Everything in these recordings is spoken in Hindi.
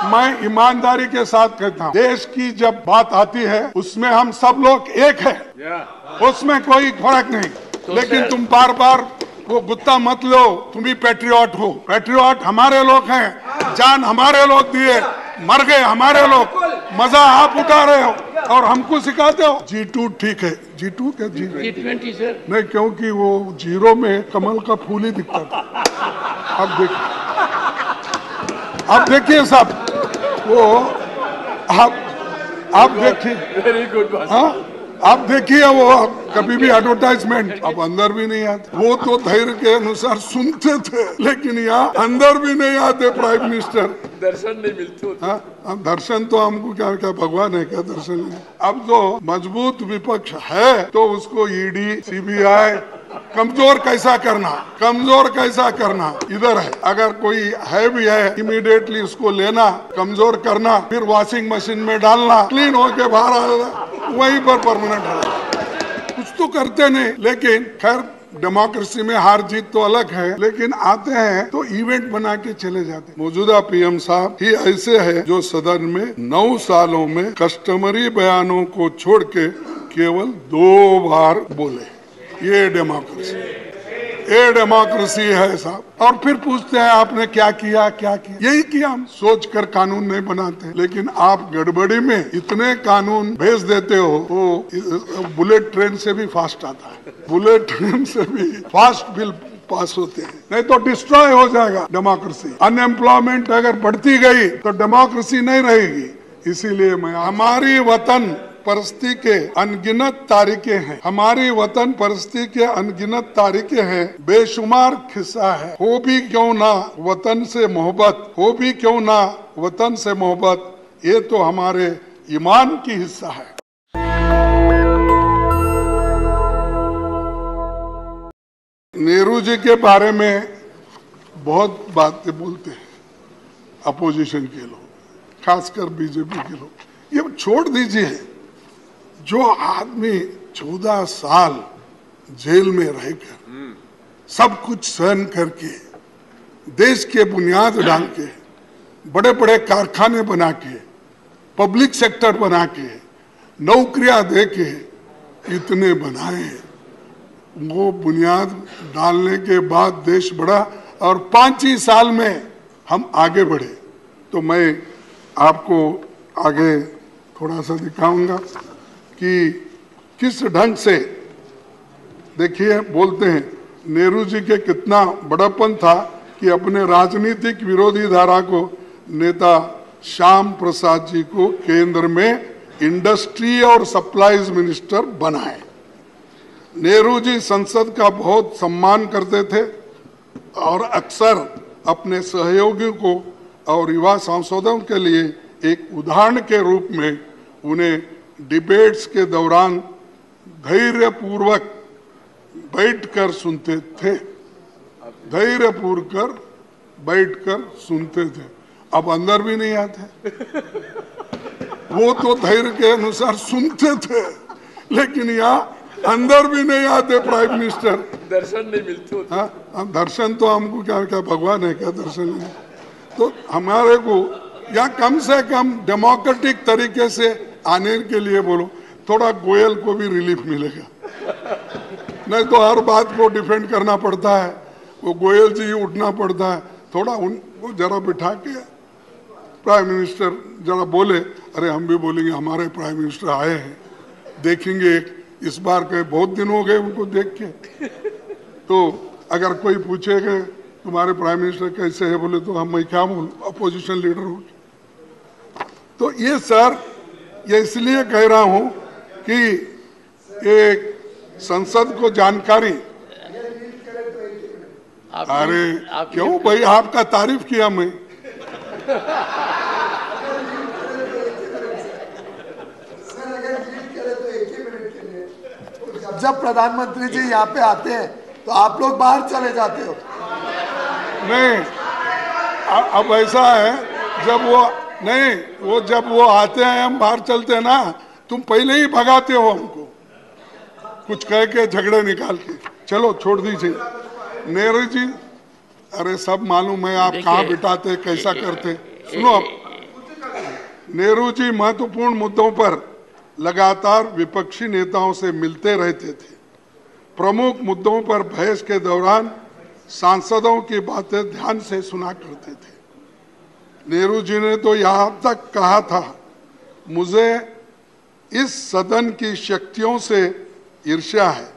मैं ईमानदारी के साथ कहता हूँ, देश की जब बात आती है उसमें हम सब लोग एक है, उसमें कोई फर्क नहीं। लेकिन तुम बार बार वो गुत्ता मत लो, तुम भी पैट्रियट हो। पैट्रियट हमारे लोग हैं, जान हमारे लोग दिए, मर गए हमारे लोग, मजा आप उठा रहे हो और हमको सिखाते हो। G2 ठीक है, G2 क्या G20 सर नहीं, क्योंकि वो जीरो में कमल का फूल ही दिखता था। अब देखिए साहब, वो आप देखिए, वेरी गुड, आप देखिए वो कभी भी एडवर्टाइजमेंट अब अंदर भी नहीं आते। वो तो धैर्य के अनुसार सुनते थे, लेकिन यहाँ अंदर भी नहीं आते प्राइम मिनिस्टर, दर्शन नहीं मिलते। हाँ, अब दर्शन तो हमको क्या क्या भगवान है क्या दर्शन है। अब जो मजबूत विपक्ष है तो उसको ईडी सीबीआई कमजोर कैसा करना, कमजोर कैसा करना इधर है। अगर कोई है भी है इमीडिएटली उसको लेना, कमजोर करना, फिर वॉशिंग मशीन में डालना, क्लीन होके बाहर आना, वहीं पर परमानेंट है। कुछ तो करते नहीं। लेकिन खैर डेमोक्रेसी में हार जीत तो अलग है, लेकिन आते हैं तो इवेंट बना के चले जाते। मौजूदा पीएम साहब ही ऐसे है जो सदन में 9 सालों में कस्टमरी बयानों को छोड़ के केवल 2 बार बोले। ये डेमोक्रेसी है साहब। और फिर पूछते हैं आपने क्या किया, क्या किया। यही किया, हम सोच कर कानून नहीं बनाते। लेकिन आप गड़बड़ी में इतने कानून भेज देते हो, वो बुलेट ट्रेन से भी फास्ट आता है, बुलेट ट्रेन से भी फास्ट बिल पास होते हैं, नहीं तो डिस्ट्रॉय हो जाएगा डेमोक्रेसी। अनएम्प्लॉयमेंट अगर बढ़ती गई तो डेमोक्रेसी नहीं रहेगी। इसीलिए मैं, हमारी वतन परिस्थिति के अनगिनत तारीखें हैं, हमारी वतन परिस्थिति के अनगिनत तारीखें हैं, बेशुमार किस्सा है। हो भी क्यों ना वतन से मोहब्बत, हो भी क्यों ना वतन से मोहब्बत, ये तो हमारे ईमान की हिस्सा है। नेहरू जी के बारे में बहुत बातें बोलते हैं अपोजिशन के लोग, खासकर बीजेपी के लोग। ये छोड़ दीजिए, जो आदमी 14 साल जेल में रहकर सब कुछ सहन करके देश के बुनियाद डाल के बड़े बड़े कारखाने बना के पब्लिक सेक्टर बना के नौकरियां दे के इतने बनाए, वो बुनियाद डालने के बाद देश बढ़ा और 5 ही साल में हम आगे बढ़े। तो मैं आपको आगे थोड़ा सा दिखाऊंगा कि किस ढंग से, देखिए बोलते हैं नेहरू जी के कितना बड़ापन था कि अपने राजनीतिक विरोधी धारा को नेता श्याम प्रसाद जी को केंद्र में इंडस्ट्री और सप्लाईज मिनिस्टर बनाए। नेहरू जी संसद का बहुत सम्मान करते थे और अक्सर अपने सहयोगियों को और युवा सांसदों के लिए एक उदाहरण के रूप में उन्हें डिबेट्स के दौरान धैर्यपूर्वक बैठकर सुनते थे, धैर्यपूर्वक बैठकर सुनते थे। अब अंदर भी नहीं आते। वो तो धैर्य के अनुसार सुनते थे, लेकिन यहाँ अंदर भी नहीं आते प्राइम मिनिस्टर, दर्शन नहीं मिलते। हाँ, दर्शन तो हमको क्या क्या भगवान है क्या दर्शन नहीं। तो हमारे को या कम से कम डेमोक्रेटिक तरीके से आने के लिए बोलो, थोड़ा गोयल को भी रिलीफ मिलेगा। नहीं तो हर बात को डिफेंड करना पड़ता है, वो गोयल जी उठना पड़ता है। थोड़ा उनको जरा बिठा के प्राइम मिनिस्टर जरा बोले, अरे हम भी बोलेंगे हमारे प्राइम मिनिस्टर आए हैं, देखेंगे इस बार के बहुत दिन हो गए उनको देख के। तो अगर कोई पूछेगा तुम्हारे प्राइम मिनिस्टर कैसे है, बोले तो हम मैं क्या बोलूं, अपोजिशन लीडर हूँ। तो ये सर, ये इसलिए कह रहा हूं कि एक संसद को जानकारी, अरे क्यों भाई, आपका तारीफ किया मैं। जब प्रधानमंत्री जी यहाँ पे आते हैं तो आप लोग बाहर चले जाते हो। नहीं, अब ऐसा है, जब वो नहीं, वो जब वो आते हैं हम बाहर चलते हैं ना, तुम पहले ही भगाते हो हमको, कुछ कह के झगड़े निकाल के। चलो छोड़ दीजिए। नेहरू जी, अरे सब मालूम है आप कहाँ बिठाते कैसा करते। सुनो, नेहरू जी महत्वपूर्ण मुद्दों पर लगातार विपक्षी नेताओं से मिलते रहते थे। प्रमुख मुद्दों पर बहस के दौरान सांसदों की बातें ध्यान से सुना करते थे। नेहरू जी ने तो यहाँ तक कहा था, मुझे इस सदन की शक्तियों से ईर्ष्या है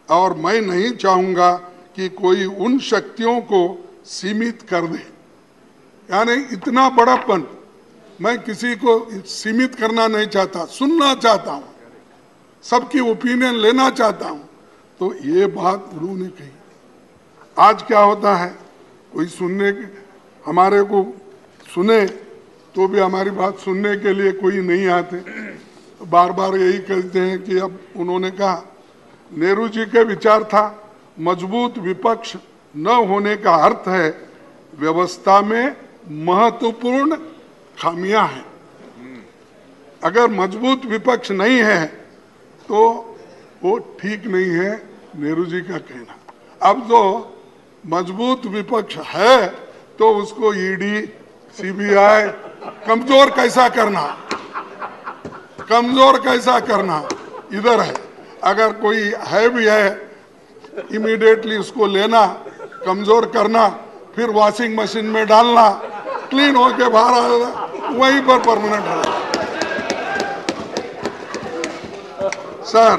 और मैं नहीं चाहूंगा कि कोई उन शक्तियों को सीमित कर दे। यानी इतना बड़ापन, मैं किसी को सीमित करना नहीं चाहता, सुनना चाहता हूं, सबकी ओपिनियन लेना चाहता हूं। तो ये बात उन्होंने कही। आज क्या होता है, कोई सुनने हमारे को सुने तो भी हमारी बात सुनने के लिए कोई नहीं आते, तो बार बार यही कहते हैं कि अब उन्होंने कहा। नेहरू जी के विचार था, मजबूत विपक्ष न होने का अर्थ है व्यवस्था में महत्वपूर्ण खामियां हैं। अगर मजबूत विपक्ष नहीं है तो वो ठीक नहीं है, नेहरू जी का कहना। अब तो मजबूत विपक्ष है तो उसको ईडी, सीबीआई कमजोर कैसा करना, कमजोर कैसा करना इधर है। अगर कोई है भी है, इमीडिएटली उसको लेना, कमजोर करना, फिर वॉशिंग मशीन में डालना, क्लीन होके बाहर आना, वहीं पर परमानेंट है। सर,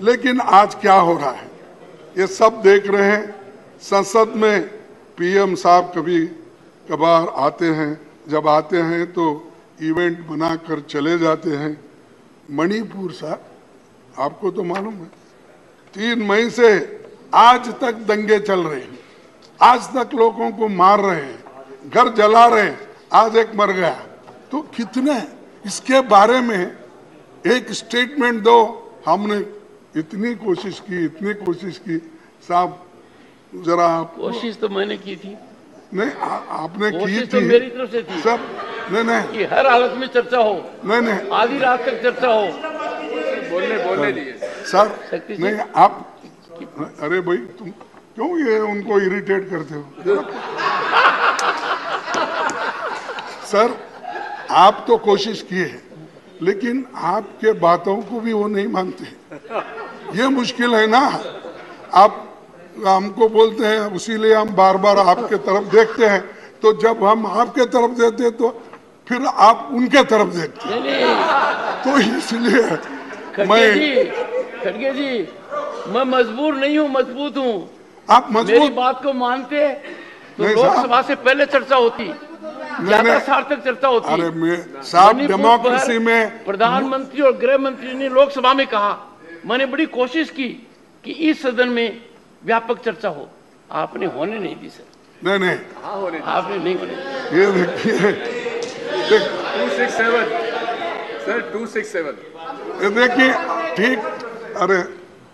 लेकिन आज क्या हो रहा है ये सब देख रहे हैं। संसद में पीएम साहब कभी कभार आते हैं, जब आते हैं तो इवेंट बनाकर चले जाते हैं। मणिपुर साहब, आपको तो मालूम है 3 मई से आज तक दंगे चल रहे हैं, आज तक लोगों को मार रहे हैं, घर जला रहे हैं, आज एक मर गया। तो कितने इसके बारे में एक स्टेटमेंट दो। हमने इतनी कोशिश की साहब, जरा कोशिश तो मैंने की थी। नहीं, आपने की कोशिश थी तो मेरी तरफ से थी सब। नहीं कि हर हालत में चर्चा हो, नहीं आधी रात तक चर्चा हो। बोलने दिए सर, शक्ति जी। नहीं आप, अरे भाई तुम क्यों ये उनको इरिटेट करते हो? सर, आप तो कोशिश किए हैं, लेकिन आपके बातों को भी वो नहीं मानते। ये मुश्किल है ना। आप हमको बोलते हैं, उसीलिए हम बार बार आपके तरफ देखते हैं। तो जब हम आपके तरफ देते हैं तो फिर आप उनके तरफ देखते हैं। तो इसलिए खड़गे जी, मैं मजबूर नहीं हूँ, मजबूत हूँ। आप मेरी मजबूत बात को मानते तो नहीं लोकसभा से पहले चर्चा होती, ज्यादा सार्थक चर्चा होती। अरे साहब, मणिपुर डेमोक्रेसी पर में प्रधानमंत्री और गृह मंत्री ने लोकसभा में कहा, मैंने बड़ी कोशिश की कि इस सदन में व्यापक चर्चा हो, आपने होने नहीं दी सर। नहीं आपने नहीं होने दी। ये देखिए 267 सर 267 ये देखिए, ठीक। अरे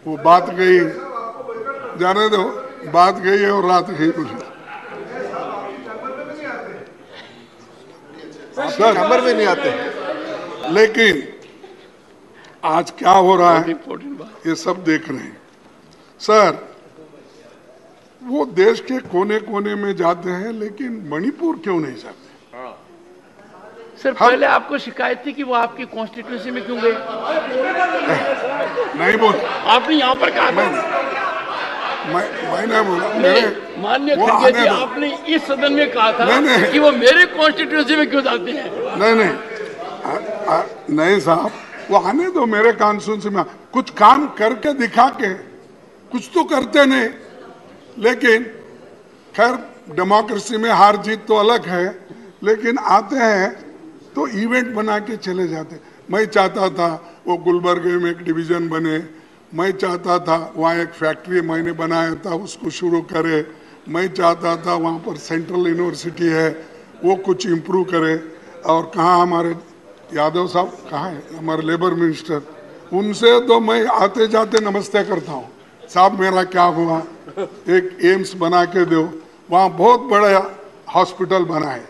वो बात गई, जाने दो, बात गई है और रात गई पूरी। सर खबर में नहीं आते। लेकिन आज क्या हो रहा है इम्पोर्टेंट बात। ये सब देख रहे हैं। सर, वो देश के कोने कोने में जाते हैं, लेकिन मणिपुर क्यों नहीं जाते? सर, पहले आपको शिकायत थी कि वो आपकी कॉन्स्टिट्यूंसी में क्यों गए? नहीं बोल, आपने यहाँ पर कहा था। मैंने बोला, माननीय वो खड़गे जी, आने दो। आपने इस सदन में कहा था नहीं। कि वो मेरे कॉन्स्टिट्यूंसी में क्यों जाते हैं? नहीं साहब, वो आने दो मेरे कॉन्स्टिट्यूंसी में। कुछ काम करके दिखा के, कुछ तो करते नहीं। लेकिन खैर, डेमोक्रेसी में हार जीत तो अलग है, लेकिन आते हैं तो इवेंट बना के चले जाते। मैं चाहता था वो गुलबर्गे में एक डिवीजन बने, मैं चाहता था वहाँ एक फैक्ट्री मैंने बनाया था उसको शुरू करे, मैं चाहता था वहाँ पर सेंट्रल यूनिवर्सिटी है वो कुछ इम्प्रूव करे। और कहाँ हमारे यादव साहब कहाँ है, हमारे लेबर मिनिस्टर, उनसे तो मैं आते जाते नमस्ते करता हूँ, साहब मेरा क्या हुआ, एक एम्स बना के दो। वहाँ बहुत बड़ा हॉस्पिटल बना है,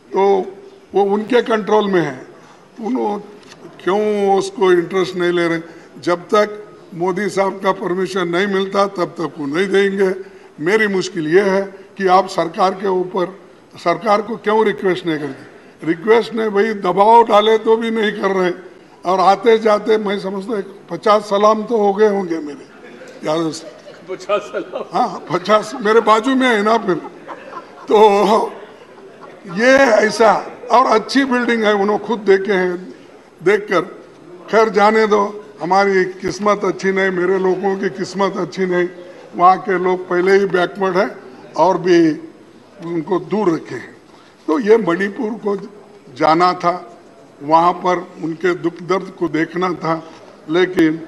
तो वो उनके कंट्रोल में है। उन्होंने क्यों उसको इंटरेस्ट नहीं ले रहे? जब तक मोदी साहब का परमिशन नहीं मिलता तब तक वो नहीं देंगे। मेरी मुश्किल ये है कि आप सरकार के ऊपर, सरकार को क्यों रिक्वेस्ट नहीं करते? रिक्वेस्ट ने भाई दबाव डाले तो भी नहीं कर रहे, और आते जाते मैं समझता 50 सलाम तो हो गए होंगे मेरे याद से। 50 सलाम। हाँ 50 मेरे बाजू में है ना फिर तो ये ऐसा। और अच्छी बिल्डिंग है, उन्होंने खुद देखे हैं, देखकर खैर जाने दो, हमारी किस्मत अच्छी नहीं, मेरे लोगों की किस्मत अच्छी नहीं, वहाँ के लोग पहले ही बैकवर्ड है और भी उनको दूर रखे हैं। तो ये मणिपुर को जाना था, वहाँ पर उनके दुख दर्द को देखना था, लेकिन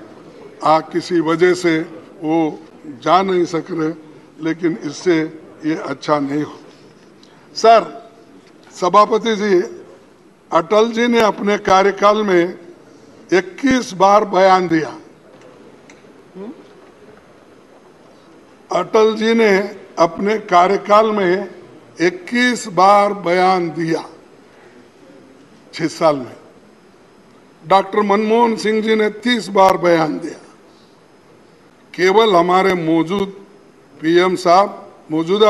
किसी वजह से वो जा नहीं सक रहे, लेकिन इससे ये अच्छा नहीं हो। सर सभापति जी, अटल जी ने अपने कार्यकाल में 21 बार बयान दिया। अटल जी ने अपने कार्यकाल में 21 बार बयान दिया 6 साल में। डॉक्टर मनमोहन सिंह जी ने 30 बार बयान दिया। केवल हमारे मौजूदा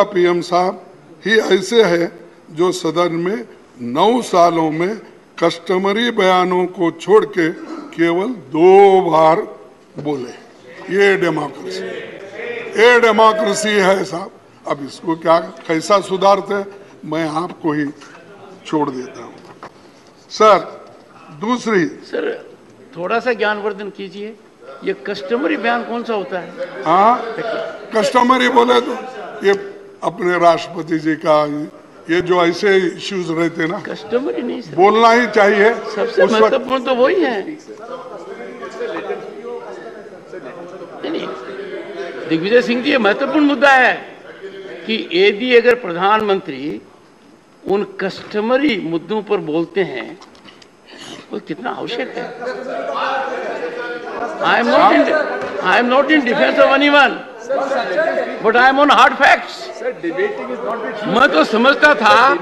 पीएम साहब ही ऐसे हैं जो सदन में 9 सालों में कस्टमरी बयानों को छोड़ के केवल 2 बार बोले। ये डेमोक्रेसी है साहब। अब इसको क्या कैसा सुधारते, मैं आपको ही छोड़ देता हूँ। सर दूसरी, सर थोड़ा सा ज्ञानवर्धन कीजिए, ये कस्टमरी बयान कौन सा होता है? हाँ कस्टमरी बोले तो ये अपने राष्ट्रपति जी का, ये जो ऐसे इश्यूज रहते ना, कस्टमरी नहीं सर, बोलना ही चाहिए। सबसे महत्वपूर्ण तो वही है। नहीं, दिग्विजय सिंह जी, ये महत्वपूर्ण मुद्दा है कि यदि अगर प्रधानमंत्री उन कस्टमरी मुद्दों पर बोलते हैं तो कितना आवश्यक है। I am not in defence of anyone, but I am on hard facts. मैं तो समझता था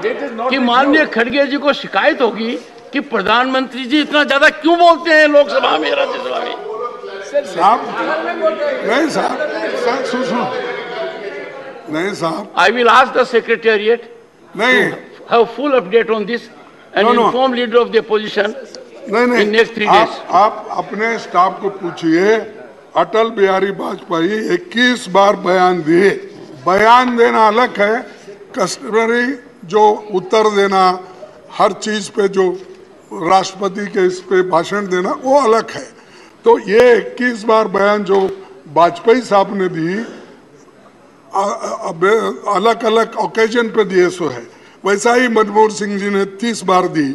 कि माननीय खड़गे जी को शिकायत होगी कि प्रधानमंत्री जी इतना ज्यादा क्यों बोलते हैं लोकसभा में, राज्यसभा में। साहब नहीं साहब, सुनो नहीं साहब, I will ask the secretariat नहीं have full update on this and inform leader of the opposition नहीं इन नेक्स्ट 3 days। आप अपने स्टाफ को पूछिए, अटल बिहारी वाजपेयी 21 बार बयान दिए। बयान देना अलग है, कस्टमरी जो उत्तर देना हर चीज पे, जो राष्ट्रपति के इस पे भाषण देना, वो अलग है। तो ये 21 बार बयान जो वाजपेयी साहब ने दी, अलग अलग ओकेजन पे दिए सो है। वैसा ही मनमोहन सिंह जी ने 30 बार दी,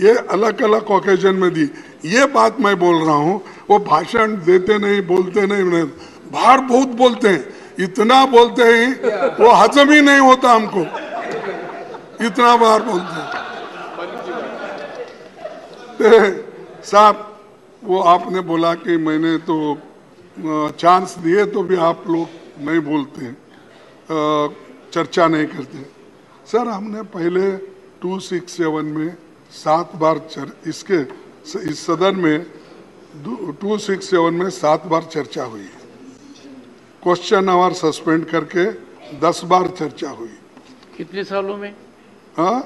ये अलग अलग ओकेजन में दी। ये बात मैं बोल रहा हूँ, वो भाषण देते नहीं, बोलते नहीं, बाहर बहुत बोलते हैं, इतना बोलते हैं वो हजम ही नहीं होता हमको, इतना बार बोलते हैं। साहब वो आपने बोला कि मैंने तो चांस दिए तो भी आप लोग नहीं बोलते हैं, चर्चा नहीं करते। सर हमने पहले 267 में 7 बार इसके इस सदन में 267 में 7 बार चर्चा हुई। क्वेश्चन आवर सस्पेंड करके 10 बार चर्चा हुई। कितने सालों में? हाँ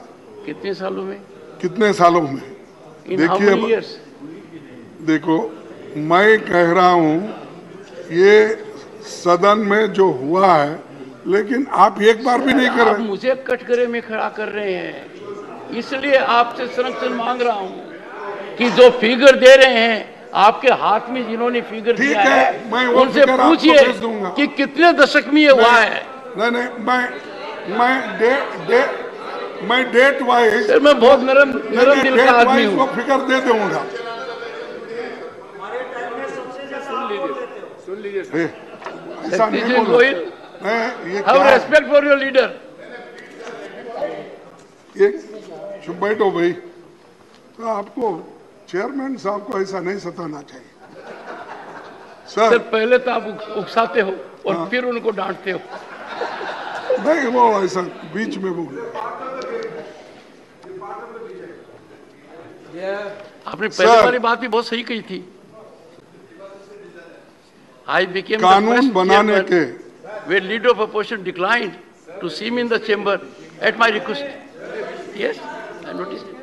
कितने सालों में? कितने सालों में? देखिए देखो, मैं कह रहा हूँ ये सदन में जो हुआ है, लेकिन आप एक बार भी नहीं कर रहे। मुझे कटघरे में खड़ा कर रहे हैं, इसलिए आपसे संरक्षण मांग रहा हूँ कि जो फिगर दे रहे हैं, आपके हाथ में जिन्होंने फिगर दिया है, मैं उनसे पूछिए कि कितने दशक में ये हुआ है। नहीं मैं डेट वाइज, सर मैं बहुत नरम दिल का आदमी हूँ, फिगर दे दूंगा। सुन लीजिए ऐसा नहीं बोलो। Have respect for your leader। चुप बैठो भाई, तो आपको चेयरमैन साहब को ऐसा नहीं सताना चाहिए। सर पहले तो आप उकसाते हो और फिर उनको डांटते हो। नहीं वो ऐसा बीच में बोल। आपने पहले वाली बात भी बहुत सही कही थी। I became कानून बनाने के where leader of opposition declined to see me in the chamber at my request. Yes, I noticed it.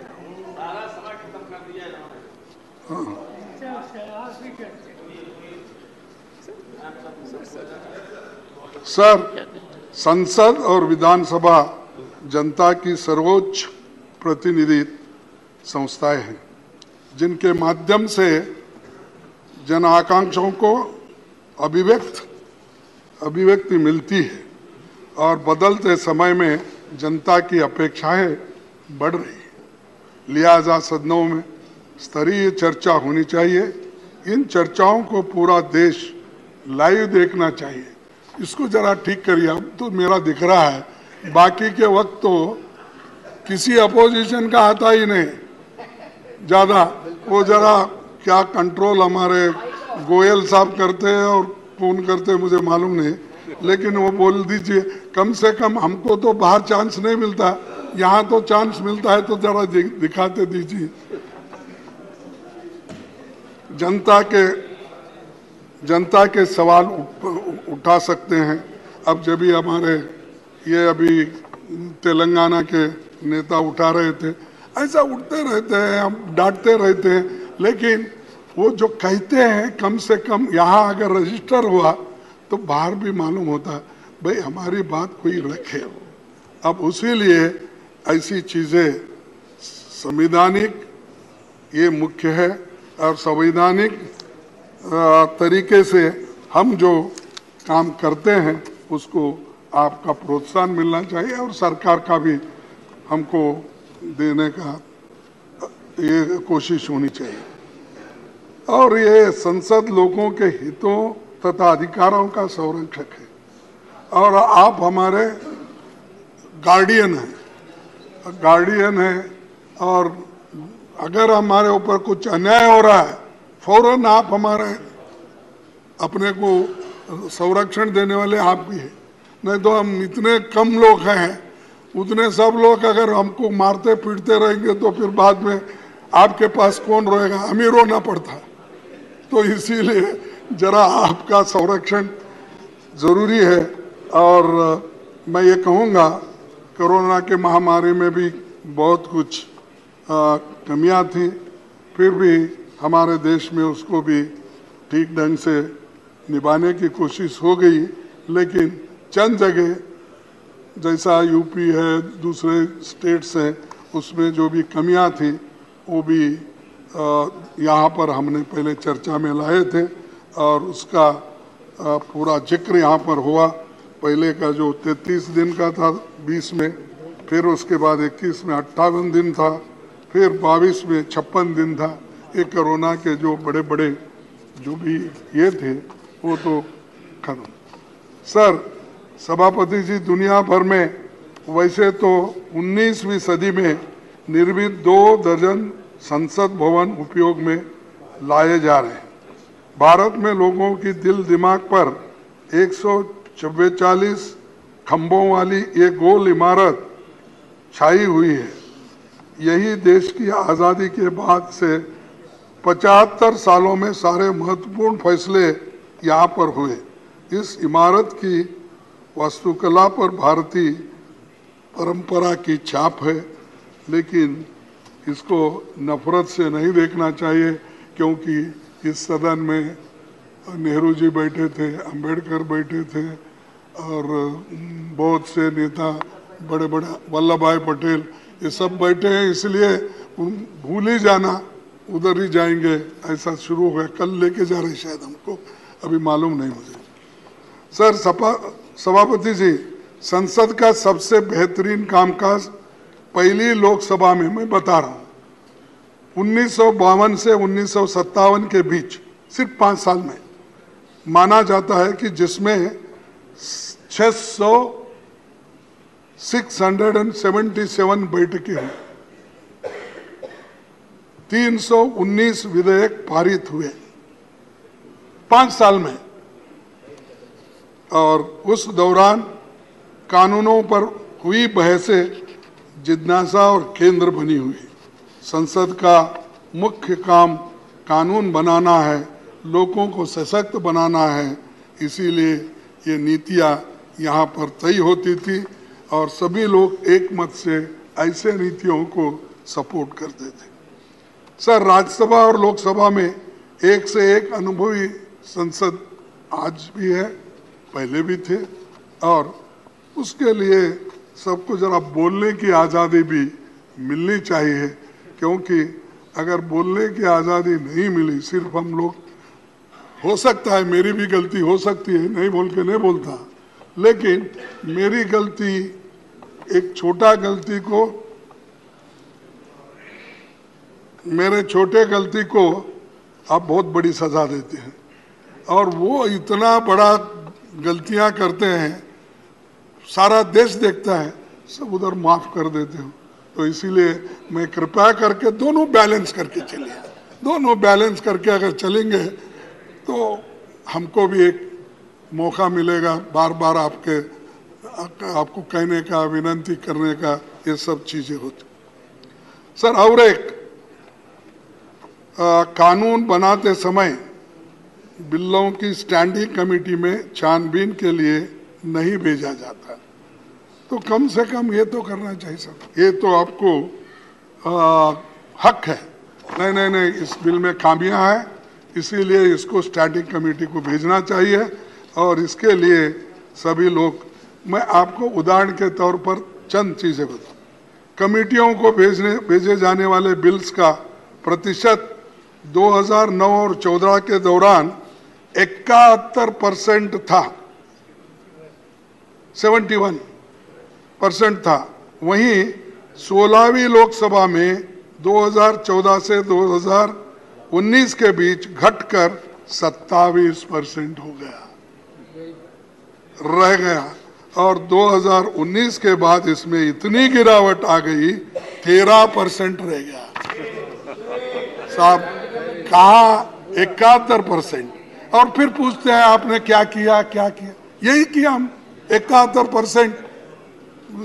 Sir, संसद और विधानसभा जनता की सर्वोच्च प्रतिनिधि संस्थाएं हैं, जिनके माध्यम से जन आकांक्षाओं को अभिव्यक्ति मिलती है और बदलते समय में जनता की अपेक्षाएं बढ़ रही हैं। लिहाजा सदनों में स्तरीय चर्चा होनी चाहिए। इन चर्चाओं को पूरा देश लाइव देखना चाहिए। इसको जरा ठीक करिए। अब तो मेरा दिख रहा है, बाकी के वक्त तो किसी अपोजिशन का आता ही नहीं ज़्यादा। वो जरा क्या कंट्रोल हमारे गोयल साहब करते हैं और फोन करते हैं, मुझे मालूम नहीं, लेकिन वो बोल दीजिए। कम से कम हमको तो बाहर चांस नहीं मिलता, यहाँ तो चांस मिलता है, तो जरा दिखाते दीजिए। जनता के सवाल उठा सकते हैं। अब जब भी हमारे ये अभी तेलंगाना के नेता उठा रहे थे, ऐसा उठते रहते हैं, हम डांटते रहते हैं, लेकिन वो जो कहते हैं कम से कम यहाँ अगर रजिस्टर हुआ तो बाहर भी मालूम होता भाई हमारी बात कोई रखे। अब उसी लिए ऐसी चीज़ें संवैधानिक ये मुख्य है और संवैधानिक तरीके से हम जो काम करते हैं उसको आपका प्रोत्साहन मिलना चाहिए और सरकार का भी हमको देने का ये कोशिश होनी चाहिए। और ये संसद लोगों के हितों तथा अधिकारों का संरक्षक है और आप हमारे गार्डियन हैं और अगर हमारे ऊपर कुछ अन्याय हो रहा है फौरन आप हमारे अपने को संरक्षण देने वाले आप भी हैं। नहीं तो हम इतने कम लोग हैं, उतने सब लोग अगर हमको मारते पीटते रहेंगे तो फिर बाद में आपके पास कौन रहेगा, हमें रोना पड़ता। तो इसीलिए जरा आपका संरक्षण जरूरी है। और मैं ये कहूँगा कोरोना के महामारी में भी बहुत कुछ कमियां थी, फिर भी हमारे देश में उसको भी ठीक ढंग से निभाने की कोशिश हो गई। लेकिन चंद जगह जैसा यूपी है, दूसरे स्टेट्स हैं, उसमें जो भी कमियां थी वो भी यहाँ पर हमने पहले चर्चा में लाए थे और उसका पूरा जिक्र यहाँ पर हुआ। पहले का जो 33 दिन का था 20 में, फिर उसके बाद 21 में 58 दिन था, फिर 22 में 56 दिन था। ये कोरोना के जो बड़े बड़े जो भी ये थे वो तो खत्म। सर सभापति जी, दुनिया भर में वैसे तो 19वीं सदी में निर्मित 2 दर्जन संसद भवन उपयोग में लाए जा रहे हैं। भारत में लोगों की दिल दिमाग पर 144 खंभों वाली ये गोल इमारत छाई हुई है। यही देश की आज़ादी के बाद से 75 सालों में सारे महत्वपूर्ण फैसले यहाँ पर हुए। इस इमारत की वास्तुकला पर भारतीय परंपरा की छाप है, लेकिन इसको नफरत से नहीं देखना चाहिए, क्योंकि इस सदन में नेहरू जी बैठे थे, अंबेडकर बैठे थे और बहुत से नेता बड़े बड़े, वल्लभ भाई पटेल, ये सब बैठे हैं। इसलिए भूल ही जाना, उधर ही जाएंगे ऐसा शुरू हो गया। कल लेके जा रहे शायद, हमको अभी मालूम नहीं मुझे। सर सभापति जी, संसद का सबसे बेहतरीन कामकाज पहली लोकसभा में मैं बता रहा हूँ 1952 से 1957 के बीच सिर्फ 5 साल में माना जाता है कि जिसमें 677 बैठकें हुई, 319 विधेयक पारित हुए 5 साल में। और उस दौरान कानूनों पर हुई बहसें जिज्ञासा और केंद्र बनी हुई। संसद का मुख्य काम कानून बनाना है, लोगों को सशक्त बनाना है, इसीलिए ये नीतियाँ यहाँ पर तय होती थी और सभी लोग एक मत से ऐसे नीतियों को सपोर्ट करते थे। सर, राज्यसभा और लोकसभा में एक से एक अनुभवी संसद आज भी है, पहले भी थे, और उसके लिए सबको जरा बोलने की आज़ादी भी मिलनी चाहिए, क्योंकि अगर बोलने की आज़ादी नहीं मिली, सिर्फ हम लोग, हो सकता है मेरी भी गलती हो सकती है, नहीं बोल के नहीं बोलता, लेकिन मेरी गलती, एक छोटा गलती को, मेरे छोटे गलती को आप बहुत बड़ी सजा देते हैं, और वो इतना बड़ा गलतियां करते हैं, सारा देश देखता है, सब उधर माफ कर देते हो। तो इसीलिए मैं कृपया करके दोनों बैलेंस करके चलिए, दोनों बैलेंस करके अगर चलेंगे तो हमको भी एक मौका मिलेगा बार बार आपको कहने का, विनती करने का, ये सब चीज़ें होती। सर, और एक कानून बनाते समय बिलों की स्टैंडिंग कमेटी में छानबीन के लिए नहीं भेजा जाता, तो कम से कम ये तो करना चाहिए सर, ये तो आपको हक है। नहीं, इस बिल में खामियां हैं, इसीलिए इसको स्टैंडिंग कमेटी को भेजना चाहिए, और इसके लिए सभी लोग, मैं आपको उदाहरण के तौर पर चंद चीज़ें बताऊँ। कमेटियों को भेजे जाने वाले बिल्स का प्रतिशत 2009 और 14 के दौरान 71% था, 71% था। वहीं 16वीं लोकसभा में 2014 से 2019 के बीच घटकर 27% हो गया, रह गया, और 2019 के बाद इसमें इतनी गिरावट आ गई 13% रह गया। साहब, कहा 71%, और फिर पूछते हैं आपने क्या किया, क्या किया? यही किया हम, 71%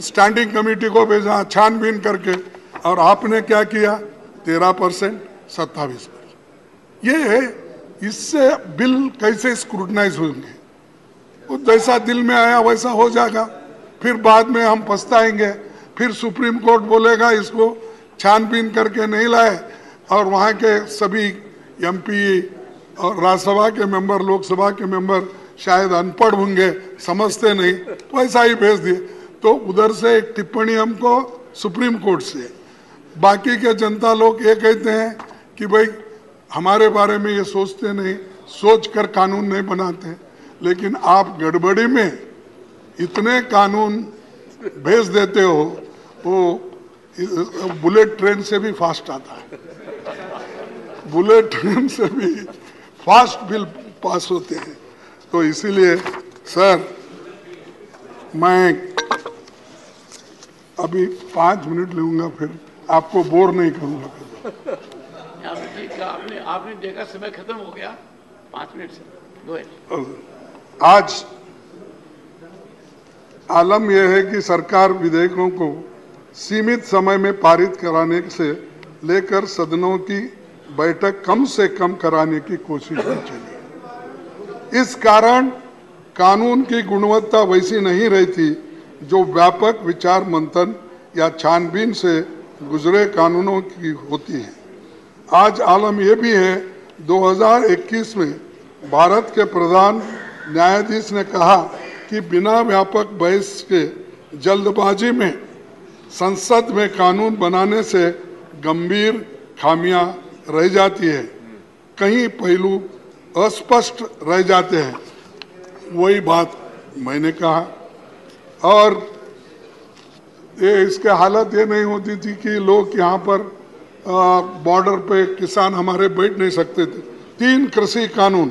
स्टैंडिंग कमेटी को भेजा छानबीन करके, और आपने क्या किया? 13%, 27%। ये इससे बिल कैसे स्क्रूटनाइज होंगे? वो जैसा दिल में आया वैसा हो जाएगा, फिर बाद में हम पछताएंगे, फिर सुप्रीम कोर्ट बोलेगा इसको छानबीन करके नहीं लाए, और वहाँ के सभी एमपी और राज्यसभा के मेंबर, लोकसभा के मेंबर शायद अनपढ़ होंगे, समझते नहीं, तो ऐसा ही भेज दिए। तो उधर से एक टिप्पणी हमको सुप्रीम कोर्ट से, बाकी के जनता लोग ये कहते हैं कि भाई हमारे बारे में ये सोचते नहीं, सोच कर कानून नहीं बनाते, लेकिन आप गड़बड़ी में इतने कानून भेज देते हो, वो बुलेट ट्रेन से भी फास्ट आता है, बुलेट ट्रेन से भी फास्ट बिल पास होते हैं। तो इसीलिए सर, मैं अभी 5 मिनट लूंगा, फिर आपको बोर नहीं करूंगा। आपने देखा समय खत्म हो गया, 5 मिनट से 2। आज आलम यह है कि सरकार विधेयकों को सीमित समय में पारित कराने से लेकर सदनों की बैठक कम से कम कराने की कोशिश की चली। इस कारण कानून की गुणवत्ता वैसी नहीं रहती जो व्यापक विचार मंथन या छानबीन से गुजरे कानूनों की होती है। आज आलम यह भी है, 2021 में भारत के प्रधान न्यायाधीश ने कहा कि बिना व्यापक बहस के जल्दबाजी में संसद में कानून बनाने से गंभीर खामियां रह जाती है, कई पहलू अस्पष्ट रह जाते हैं। वही बात मैंने कहा, और ये इसके हालत ये नहीं होती थी कि लोग यहाँ पर बॉर्डर पे किसान हमारे बैठ नहीं सकते थे। 3 कृषि कानून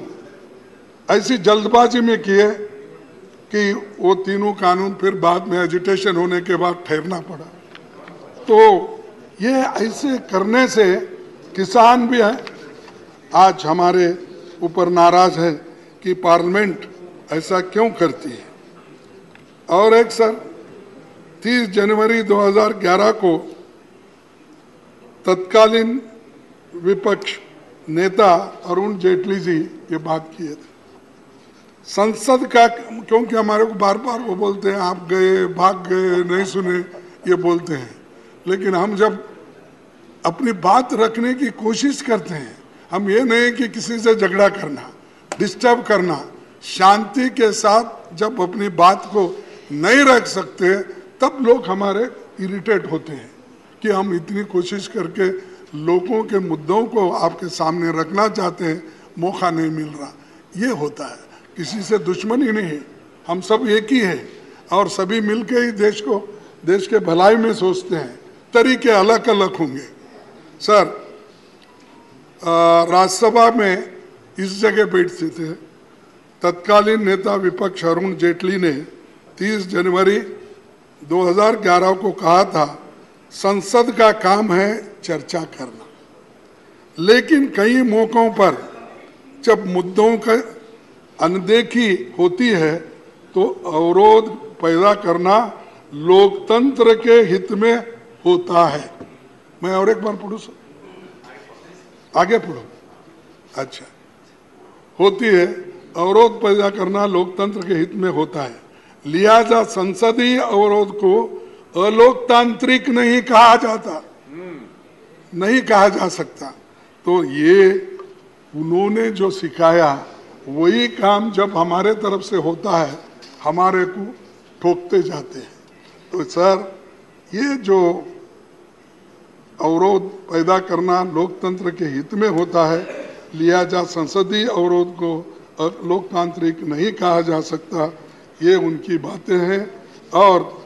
ऐसी जल्दबाजी में किए कि वो तीनों कानून फिर बाद में एजिटेशन होने के बाद ठहरना पड़ा। तो ये ऐसे करने से किसान भी है आज हमारे ऊपर नाराज है कि पार्लियामेंट ऐसा क्यों करती है। और एक सर, 30 जनवरी 2011 को तत्कालीन विपक्ष नेता अरुण जेटली जी ये बात किए थे। संसद का, क्योंकि हमारे को बार बार वो बोलते हैं आप गए, भाग गए, नहीं सुने, ये बोलते हैं, लेकिन हम जब अपनी बात रखने की कोशिश करते हैं। हम ये नहीं कि किसी से झगड़ा करना, डिस्टर्ब करना, शांति के साथ जब अपनी बात को नहीं रख सकते तब लोग हमारे इरिटेट होते हैं कि हम इतनी कोशिश करके लोगों के मुद्दों को आपके सामने रखना चाहते हैं, मौका नहीं मिल रहा। ये होता है, किसी से दुश्मनी नहीं है, हम सब एक ही हैं और सभी मिलके ही देश के भलाई में सोचते हैं। तरीके अलग अलग होंगे। सर, राज्यसभा में इस जगह बैठते थे तत्कालीन नेता विपक्ष अरुण जेटली ने 30 जनवरी 2011 को कहा था, संसद का काम है चर्चा करना, लेकिन कई मौकों पर जब मुद्दों का अनदेखी होती है तो अवरोध पैदा करना लोकतंत्र के हित में होता है। मैं और एक बार पढ़ूं सर, आगे पढ़ो। अच्छा, होती है, अवरोध पैदा करना लोकतंत्र के हित में होता है, लिहाजा संसदीय अवरोध को अलोकतांत्रिक नहीं कहा जाता, नहीं कहा जा सकता। तो ये उन्होंने जो सिखाया वही काम जब हमारे तरफ से होता है हमारे को ठोकते जाते हैं। तो सर, ये जो अवरोध पैदा करना लोकतंत्र के हित में होता है, लिहाजा संसदीय अवरोध को लोकतांत्रिक नहीं कहा जा सकता, ये उनकी बातें हैं। और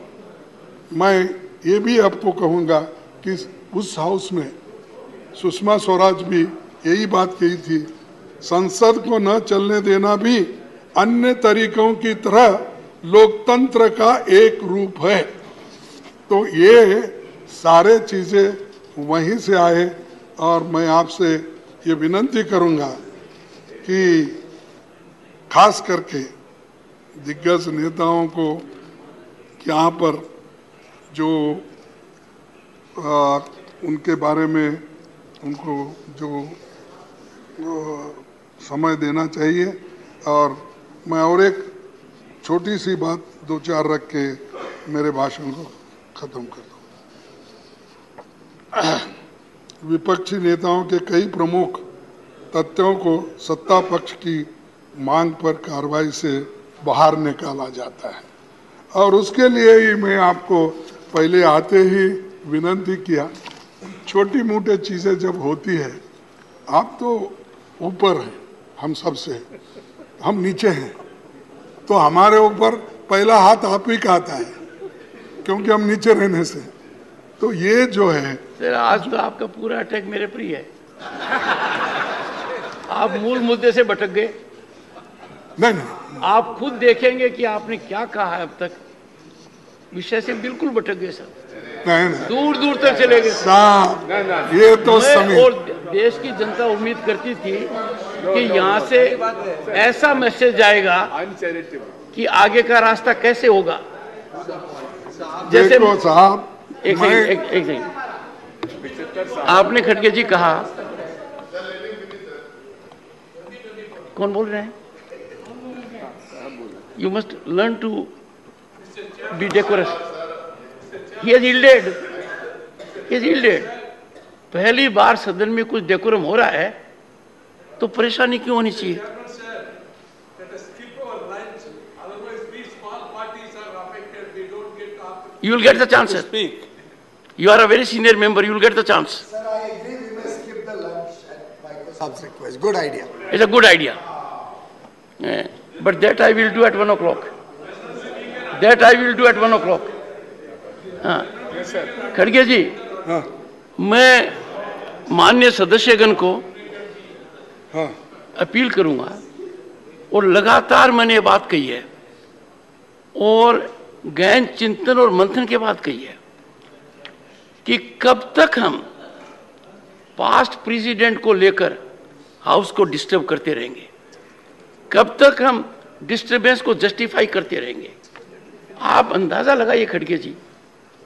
मैं ये भी आपको कहूँगा कि उस हाउस में सुषमा स्वराज भी यही बात कही थी, संसद को न चलने देना भी अन्य तरीकों की तरह लोकतंत्र का एक रूप है। तो ये सारे चीज़ें वहीं से आए और मैं आपसे ये विनंती करूँगा कि खास करके दिग्गज नेताओं को यहाँ पर जो उनके बारे में उनको जो समय देना चाहिए। और मैं और एक छोटी सी बात 2-4 रख के मेरे भाषण को ख़त्म कर दूँ। विपक्षी नेताओं के कई प्रमुख तथ्यों को सत्ता पक्ष की मांग पर कार्रवाई से बाहर निकाला जाता है और उसके लिए ही मैं आपको पहले आते ही विनंती किया, छोटी मोटी चीज़ें जब होती है, आप तो ऊपर हैं हम सबसे, हम नीचे हैं, तो हमारे ऊपर पहला हाथ आप ही का आता है क्योंकि हम नीचे रहने से। तो ये जो है सर, आज तो आपका पूरा अटैक मेरे पर ही है। आप मूल मुद्दे से भटक गए। नहीं, आप खुद देखेंगे कि आपने क्या कहा है अब तक, विषय से बिल्कुल भटक गए सर, नहीं, दूर दूर तक चले गए साहब। ये तो समय और देश की जनता उम्मीद करती थी कि यहाँ से ऐसा मैसेज जाएगा कि आगे का रास्ता कैसे होगा। जैसे देखो साहब, एक सेकंड, आपने खड़गे जी कहा, कौन बोल रहे हैं? You must learn to be decorous. He has yielded. He has yielded. पहली बार सदन में कुछ डेकोरम हो रहा है तो परेशानी क्यों होनी चाहिए? You will get the chance, sir. You are a very senior member. You will get the chance. Sir, I agree. We may skip the lunch at Vice Saab's request. Good idea. It's a good idea. But that I will do at 1 o'clock. That I will do at 1 o'clock. खड़गे जी, मैं माननीय सदस्यगण को अपील करूंगा और लगातार मैंने ये बात कही है और गहन चिंतन और मंथन के बाद कही है कि कब तक हम पास्ट प्रेसिडेंट को लेकर हाउस को डिस्टर्ब करते रहेंगे, कब तक हम डिस्टर्बेंस को जस्टिफाई करते रहेंगे। आप अंदाजा लगाइए खड़गे जी,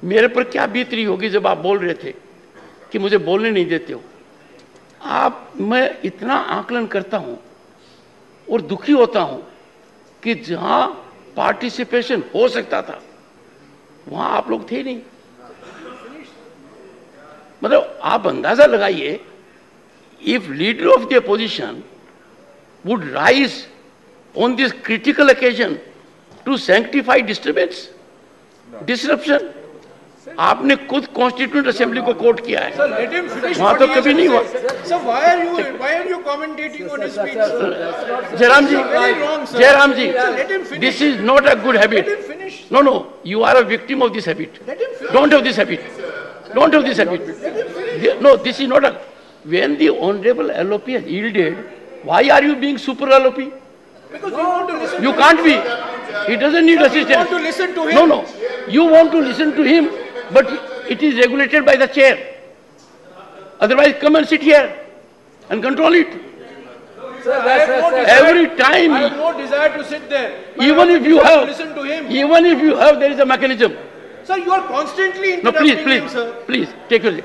मेरे पर क्या बीत रही होगी जब आप बोल रहे थे कि मुझे बोलने नहीं देते हो। मैं इतना आकलन करता हूं और दुखी होता हूं कि जहां पार्टिसिपेशन हो सकता था वहां आप लोग थे नहीं। मतलब आप अंदाजा लगाइए, if leader of the opposition would rise on this critical occasion to sanctify disturbance, disruption. आपने खुद कॉन्स्टिट्यूंट असेंबली को कोट किया है, वहां तो कभी नहीं हुआ। Sir, why are you commentating on his speech? Jairam ji, this is not a good habit. Let him finish. No, you are a victim of this habit. Don't have this habit. Don't have this habit. No, this is not a. When the honorable LOP has yielded, why are you being super LOP? Because we want to listen. You can't be. He doesn't need assistance. We want to listen to him. No. You want to listen to him, but it is regulated by the chair. Otherwise, come and sit here and control it. Sir, Every time, I have no desire to sit there. even if you to have, listen to him. even if you have, there is a mechanism. Sir, you are constantly No, interrupting him, sir. please, take your.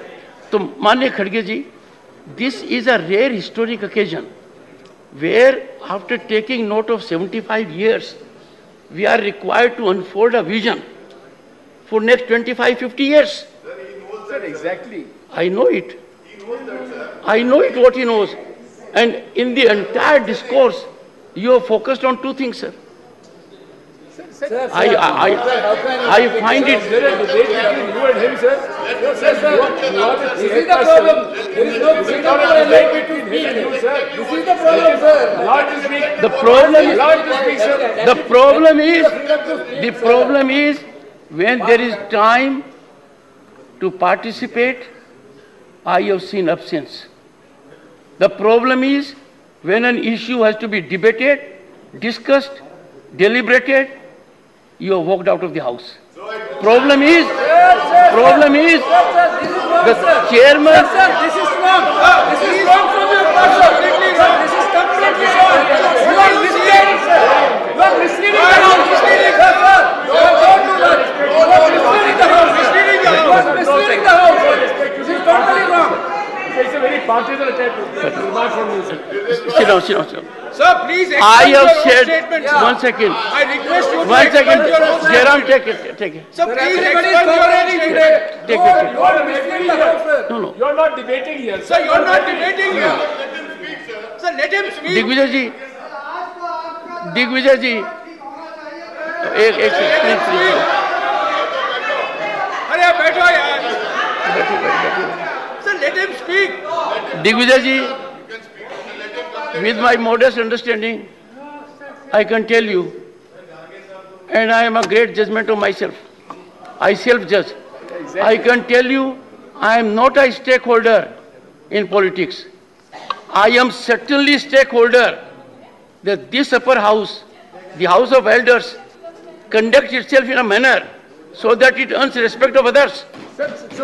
So, माननीय खड़गे जी, this is a rare historic occasion where, after taking note of 75 years, we are required to unfold a vision for next 25-50 years. Sir, exactly. I know it. I know it what he knows. And in the entire discourse, you have focused on two things, sir. I find it. There is debate between you and him, sir. This is the problem. There is no debate between me and you, sir. This is the problem, sir. Allow it to speak. The problem is. Allow it to speak, sir. The problem is when there is time to participate, I have seen absence. The problem is when an issue has to be debated, discussed, deliberated, you have walked out of the house. Problem is the chairman. Sir, this is wrong. This is wrong from your part, sir. Sir, this is completely wrong. You are misleading, sir. You are misleading the house. Sir, don't do that. You are misleading the house. You are misleading the house. This is totally wrong. It's a very partisan attack. Remark from you, sir. Sit down. Sir, please I explain your have own said, statement. one second. I request you to One second. explain your own statement. Jairam, take it. Sir, please Everybody is explain your own cooperating statement. today. Take You it. are misleading the house, sir. No. You are not debating here, Sir, you are not debating here. Sir, let him speak. Digvijay जी, एक सेकंड प्लीज। अरे आप बैठो यार। Sir, let him speak. Digvijay ji, with my modest understanding, I can tell you, and I am a great judgment of myself. I self-judge. I can tell you, I am not a stakeholder in politics. I am certainly stakeholder that this upper house, the House of Elders, conducts itself in a manner so that it earns respect of others.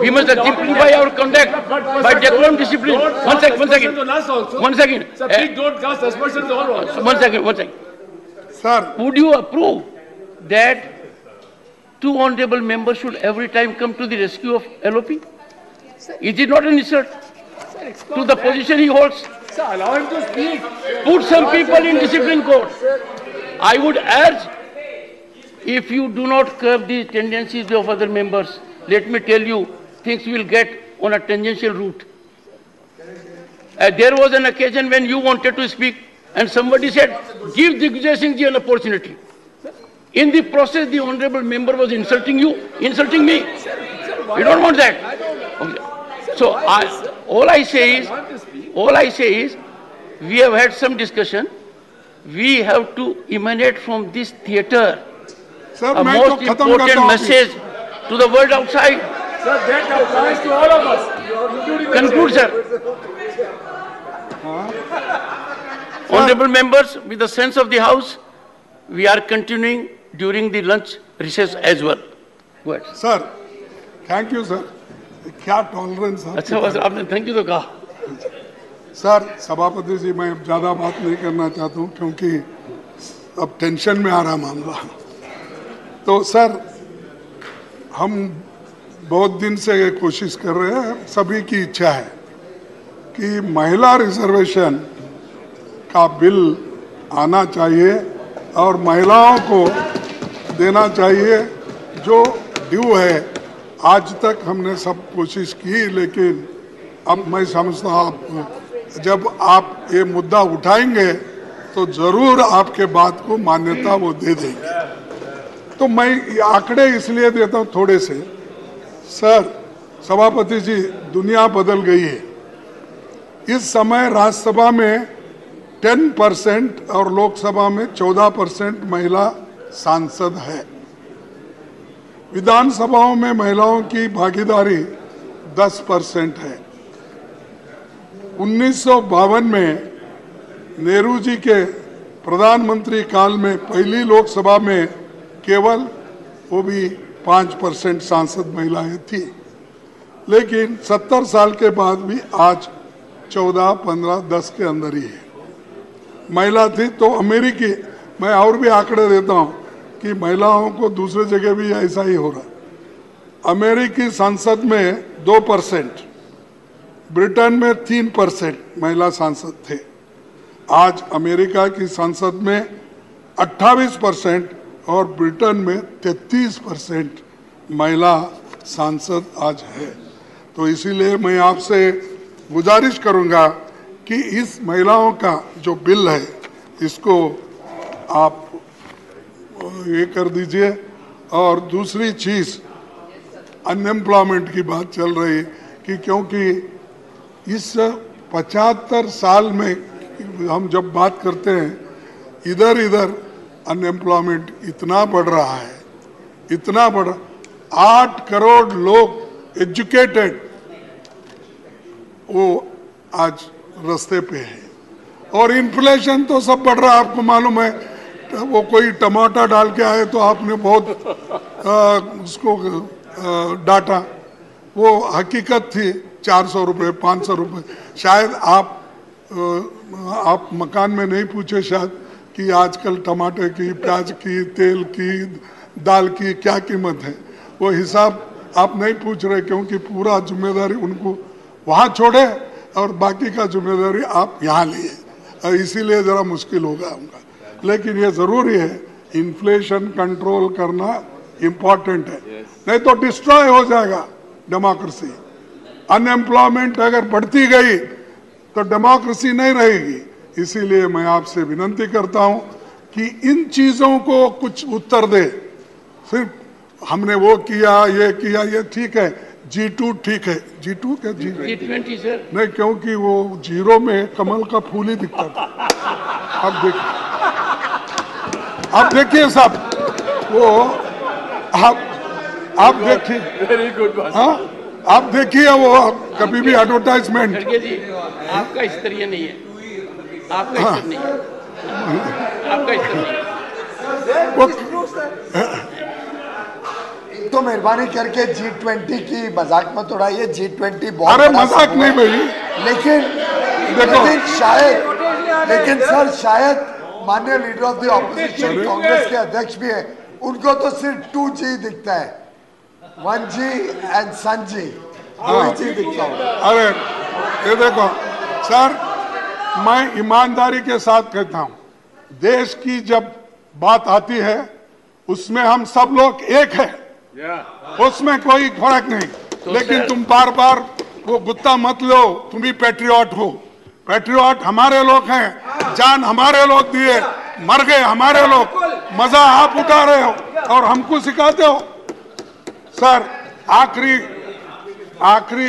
We must exemplify our conduct by decorum, discipline. One second. Sir, please don't cast aspersions on us. One second. Sir, Would you approve that two honorable members should every time come to the rescue of LOP? Is it not an insult to the position he holds? Sir, allow him to speak. Put some people in discipline court. I would urge, if you do not curb the tendencies of other members, let me tell you, things will get on a tangential route. There was an occasion when you wanted to speak and somebody said, give Digvijay Singh ji an opportunity. In the process, the honorable member was insulting you, insulting me. We don't want that. Okay. So all I say is, we have had some discussion. We have to emanate from this theatre sir, a मैं तो most खत्म करता important हूँ। message to the world outside. Sir, that applies to all of us. Conclude, sir. Honorable members, with the sense of the House, we are continuing during the lunch recess as well. Go ahead. Sir, thank you sir. क्या टॉलरेंस है? अच्छा बस आपने थैंक यू तो कहा। सर, सभापति जी, मैं ज़्यादा बात नहीं करना चाहता हूँ क्योंकि अब टेंशन में आ रहा मामला। तो सर, हम बहुत दिन से ये कोशिश कर रहे हैं, सभी की इच्छा है कि महिला रिजर्वेशन का बिल आना चाहिए और महिलाओं को देना चाहिए जो ड्यू है आज तक हमने सब कोशिश की, लेकिन अब मैं समझता हूँ आप जब आप ये मुद्दा उठाएंगे तो जरूर आपके बात को मान्यता वो दे देंगे। तो मैं ये आंकड़े इसलिए देता हूँ थोड़े से। सर सभापति जी, दुनिया बदल गई है। इस समय राज्यसभा में 10% और लोकसभा में 14% महिला सांसद है। विधानसभाओं में महिलाओं की भागीदारी 10% है। 1952 में नेहरू जी के प्रधानमंत्री काल में पहली लोकसभा में केवल वो भी 5% सांसद महिलाएं थी, लेकिन 70 साल के बाद भी आज 14, 15, 10 के अंदर ही है महिला थी। तो अमेरिकी, मैं और भी आंकड़े देता हूं कि महिलाओं को दूसरे जगह भी ऐसा ही हो रहा। अमेरिकी संसद में 2%, ब्रिटेन में 3% महिला सांसद थे। आज अमेरिका की संसद में 28% और ब्रिटेन में 33% महिला सांसद आज है। तो इसीलिए मैं आपसे गुजारिश करूंगा कि इस महिलाओं का जो बिल है इसको आप ये कर दीजिए। और दूसरी चीज, अनएम्प्लॉयमेंट की बात चल रही है कि क्योंकि इस 75 साल में हम जब बात करते हैं, इधर इधर अनएम्प्लॉयमेंट इतना बढ़ रहा है, इतना बढ़, 8 करोड़ लोग एजुकेटेड वो आज रास्ते पे है। और इन्फ्लेशन तो सब बढ़ रहा है, आपको मालूम है। वो कोई टमाटर डाल के आए तो आपने बहुत उसको डांटा, वो हकीकत थी 400 रुपये 500 रुपये। शायद आप मकान में नहीं पूछे शायद कि आजकल टमाटर की, प्याज की, तेल की, दाल की क्या कीमत है। वो हिसाब आप नहीं पूछ रहे, क्योंकि पूरा जिम्मेदारी उनको वहाँ छोड़े और बाकी का जिम्मेदारी आप यहाँ लिए, इसीलिए ज़रा मुश्किल होगा उनका। लेकिन ये ज़रूरी है, इन्फ्लेशन कंट्रोल करना इम्पोर्टेंट है, नहीं तो डिस्ट्रॉय हो जाएगा डेमोक्रेसी। अनएम्प्लॉयमेंट अगर बढ़ती गई तो डेमोक्रेसी नहीं रहेगी। इसीलिए मैं आपसे विनती करता हूं कि इन चीज़ों को कुछ उत्तर दे। सिर्फ हमने वो किया, ये किया, ये ठीक है, G2 ठीक है, G2 क्या G20 सर नहीं, क्योंकि वो जीरो में कमल का फूल ही दिखता था। अब देखिए साहब, वो आप देखिए, वेरी गुड। हाँ आप देखिए, वो कभी भी एडवर्टाइजमेंट। खड़गे जी, आपका स्तरीय नहीं है, आपका स्तर नहीं है, आपका स्तर नहीं है। तो मेहरबानी करके G20 की मजाक मत उड़ाइए। G20 बहुत अरे बड़ा मजाक समूह नहीं है। भाई, लेकिन शायद सर माननीय leader of the opposition Congress के अध्यक्ष भी है, उनको तो सिर्फ 2G दिखता है, 1G and sun ji, 2G दिखता है। अरे ये देखो सर, मैं ईमानदारी के साथ कहता हूं, देश की जब बात आती है उसमें हम सब लोग एक है, उसमें कोई फर्क नहीं। लेकिन तुम बार बार वो गुत्ता मत लो, तुम भी पैट्रियट हो। पैट्रियट हमारे लोग हैं, जान हमारे लोग दिए, मर गए हमारे लोग, मजा आप उठा रहे हो और हमको सिखाते हो। सर आखिरी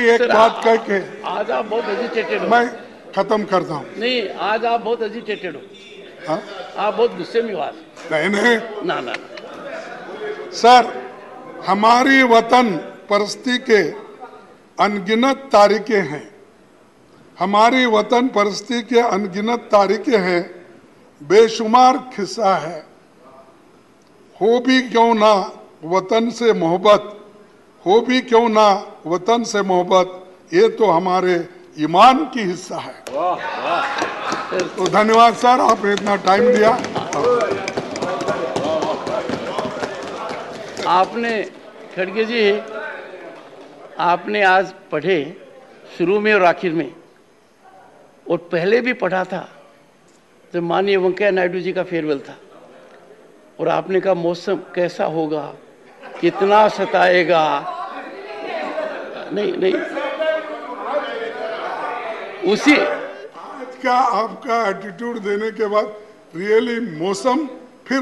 एक बात कह के आज आप बहुत एजिटेटेड हो। मैं खत्म करता हूँ। नहीं, आज आप बहुत एजिटेटेड हो। हाँ? आप बहुत गुस्से में हो आज। नहीं ना सर, हमारी वतन परस्ती के अनगिनत तारीखें हैं, हमारी वतन परस्ती के अनगिनत तारीखें हैं, बेशुमार खिस्सा है। हो भी क्यों ना वतन से मोहब्बत, हो भी क्यों ना वतन से मोहब्बत, ये तो हमारे ईमान की हिस्सा है। तो धन्यवाद सर, आपने इतना टाइम दिया। आपने खड़गे जी, आपने आज पढ़े शुरू में और आखिर में, और पहले भी पढ़ा था जब माननीय वेंकैया नायडू जी का फेयरवेल था, और आपने कहा मौसम कैसा होगा, कितना सताएगा, नहीं उसी आज का आपका एटीट्यूड देने के बाद रियली मौसम फिर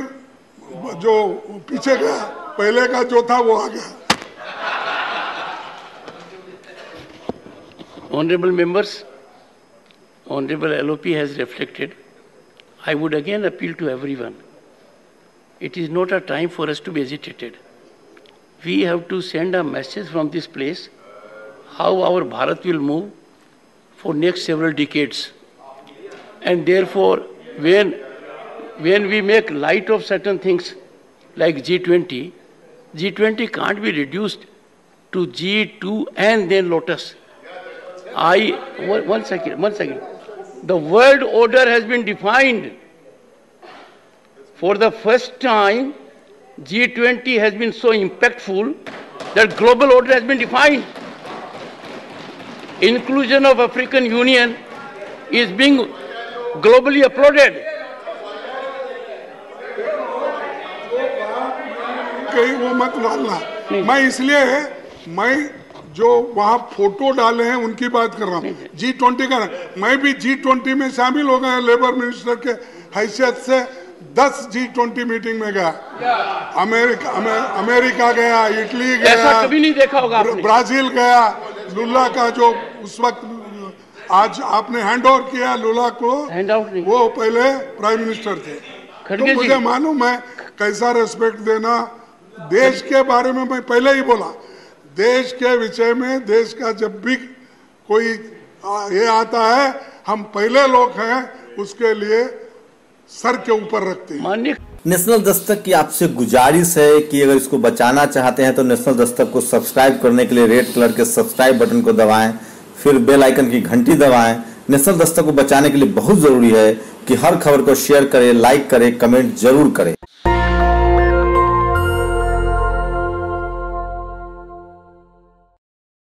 जो पीछे गया, पहले का जो था वो आ गया। Honorable members, Honorable LOP has reflected. I would again appeal to everyone. It is not a time for us to be agitated. We have to send a message from this place how our Bharat will move for next several decades. And therefore, when we make light of certain things like G20, G20 can't be reduced to G2 and then Lotus. One second. The world order has been defined. For the first time, G20 has been so impactful that global order has been defined. Inclusion of African Union is being globally applauded. कहीं वो मत डालना। मैं इसलिए जो वहाँ फोटो डाले हैं उनकी बात कर रहा हूँ। G20 का मैं भी G20 में शामिल हो गया, लेबर मिनिस्टर के हैसियत से 10 G20 मीटिंग में गया। अमेरिका गया, इटली गया, ऐसा कभी नहीं देखा होगा आपने। ब्राजील गया। लुला का जो उस वक्त आज आपने हैंड ओवर किया लुला को, वो पहले प्राइम मिनिस्टर थे। तो मुझे मालूम है कैसा रेस्पेक्ट देना। देश के बारे में मैं पहले ही बोला, देश के विषय में देश का जब भी कोई ये आता है, हम पहले लोग हैं उसके लिए सर के ऊपर रखते हैं। नेशनल दस्तक की आपसे गुजारिश है कि अगर इसको बचाना चाहते हैं तो नेशनल दस्तक को सब्सक्राइब करने के लिए रेड कलर के सब्सक्राइब बटन को दबाएं, फिर बेल आइकन की घंटी दबाएं। नेशनल दस्तक को बचाने के लिए बहुत जरूरी है कि हर खबर को शेयर करें, लाइक करें, कमेंट जरूर करें।